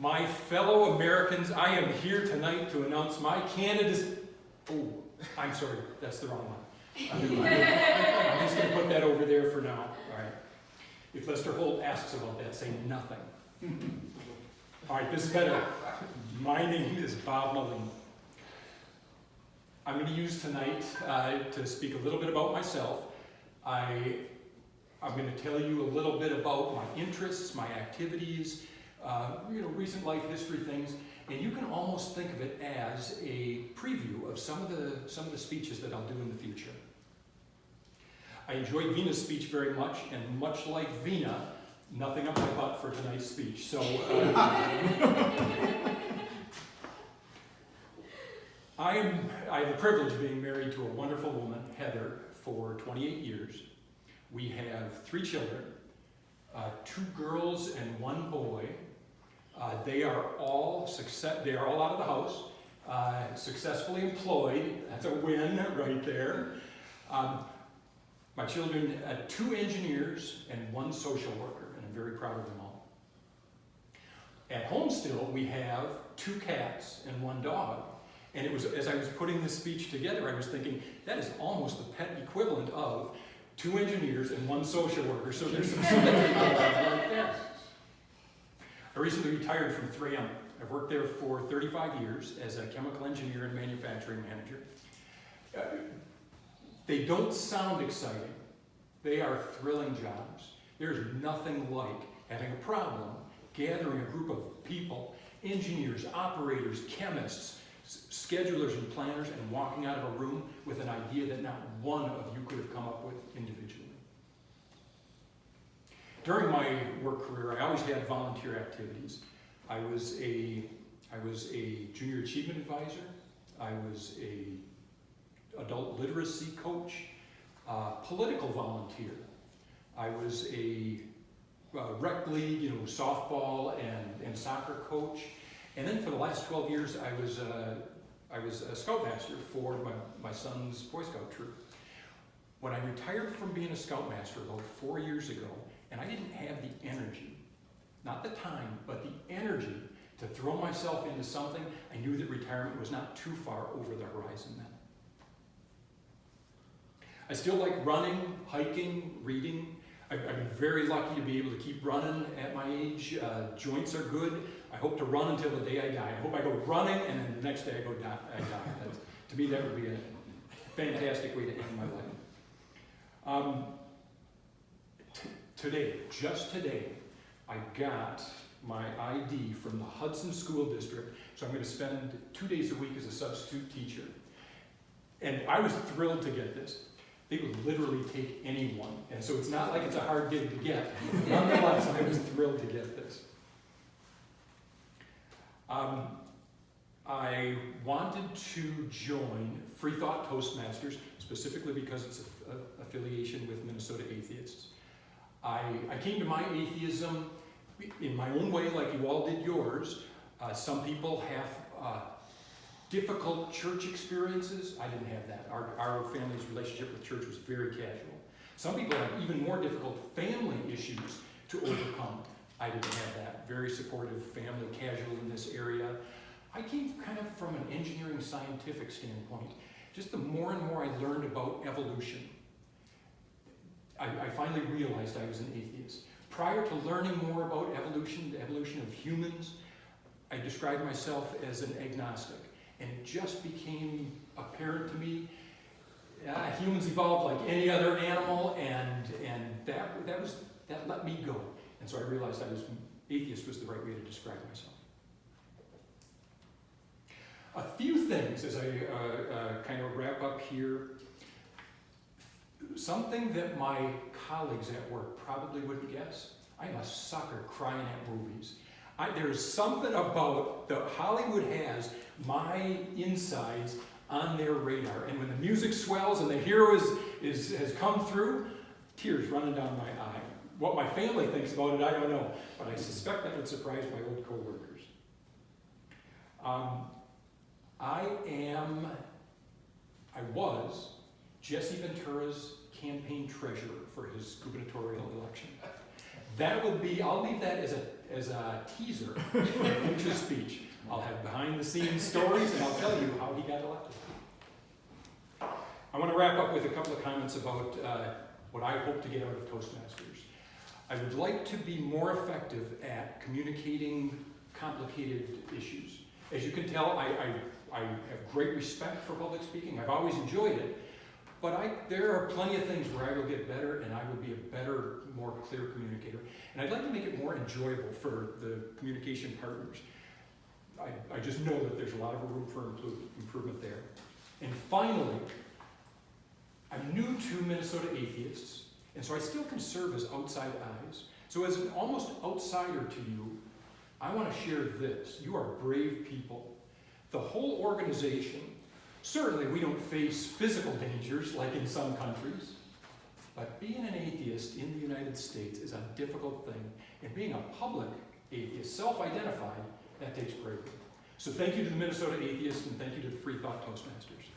My fellow Americans, I am here tonight to announce my candidacy. Oh, I'm sorry, that's the wrong one. I'm just going to put that over there for now. All right. If Lester Holt asks about that, say nothing. All right, this is better. My name is Bob Maline. I'm going to use tonight to speak a little bit about myself. I'm going to tell you a little bit about my interests, my activities, recent life history things, and you can almost think of it as a preview of some of the speeches that I'll do in the future. I enjoyed Vina's speech very much, and much like Vina, nothing up my butt for tonight's speech. So I have the privilege of being married to a wonderful woman, Heather, for 28 years. We have 3 children, 2 girls and 1 boy. They are all out of the house, successfully employed. That's a win right there. My children, 2 engineers and 1 social worker, and I'm very proud of them all. At home still, we have 2 cats and 1 dog. And it was, as I was putting this speech together, I was thinking, that is almost the pet equivalent of 2 engineers and 1 social worker, so there's some symmetry right there. I recently retired from 3M. I've worked there for 35 years as a chemical engineer and manufacturing manager. They don't sound exciting. They are thrilling jobs. There's nothing like having a problem, gathering a group of people, engineers, operators, chemists, schedulers and planners, and walking out of a room with an idea that not one of you could have come up with individually. During my work career, I always had volunteer activities. I was a junior achievement advisor. I was a adult literacy coach, political volunteer. I was a rec league, softball and soccer coach. And then for the last 12 years, I was a scoutmaster for my son's Boy Scout troop. When I retired from being a scoutmaster about 4 years ago, and I didn't have the energy, not the time, but the energy to throw myself into something, I knew that retirement was not too far over the horizon then. I still like running, hiking, reading. I've been very lucky to be able to keep running at my age. Joints are good. I hope to run until the day I die. I hope I go running and then the next day I die. To me, that would be a fantastic way to end my life. Just today, I got my ID from the Hudson School District, so I'm going to spend 2 days a week as a substitute teacher. And I was thrilled to get this. They would literally take anyone, and so it's not like it's a hard gig to get. Nonetheless, I was thrilled to get this. I wanted to join Freethought Toastmasters, specifically because it's an affiliation with Minnesota atheists. I came to my atheism in my own way, like you all did yours. Some people have difficult church experiences. I didn't have that. Our family's relationship with church was very casual. Some people have even more difficult family issues to overcome. I didn't have that. Very supportive family, casual in this area. I came kind of from an engineering scientific standpoint. Just the more and more I learned about evolution, I finally realized I was an atheist. Prior to learning more about evolution, the evolution of humans, I described myself as an agnostic. And it just became apparent to me, humans evolved like any other animal, and that let me go. And so I realized atheist was the right way to describe myself. A few things as I kind of wrap up here. Something that my colleagues at work probably wouldn't guess. I'm a sucker crying at movies. There's something about Hollywood has my insides on their radar. And when the music swells and the hero has come through, tears running down my eye. What my family thinks about it, I don't know. But I suspect that would surprise my old coworkers. I was Jesse Ventura's campaign treasurer for his gubernatorial election. That will be, I'll leave that as a teaser for a future speech. I'll have behind the scenes stories and I'll tell you how he got elected. I want to wrap up with a couple of comments about what I hope to get out of Toastmasters. I would like to be more effective at communicating complicated issues. As you can tell, I have great respect for public speaking. I've always enjoyed it. But there are plenty of things where I will get better and I will be a better, more clear communicator. And I'd like to make it more enjoyable for the communication partners. I just know that there's a lot of room for improvement there. And finally, I'm new to Minnesota atheists, and so I still can serve as outside eyes. So as an almost outsider to you, I want to share this. You are brave people. The whole organization, certainly we don't face physical dangers like in some countries, but being an atheist in the United States is a difficult thing. And being a public atheist, self-identified, that takes bravery. So thank you to the Minnesota Atheists and thank you to the Freethought Toastmasters.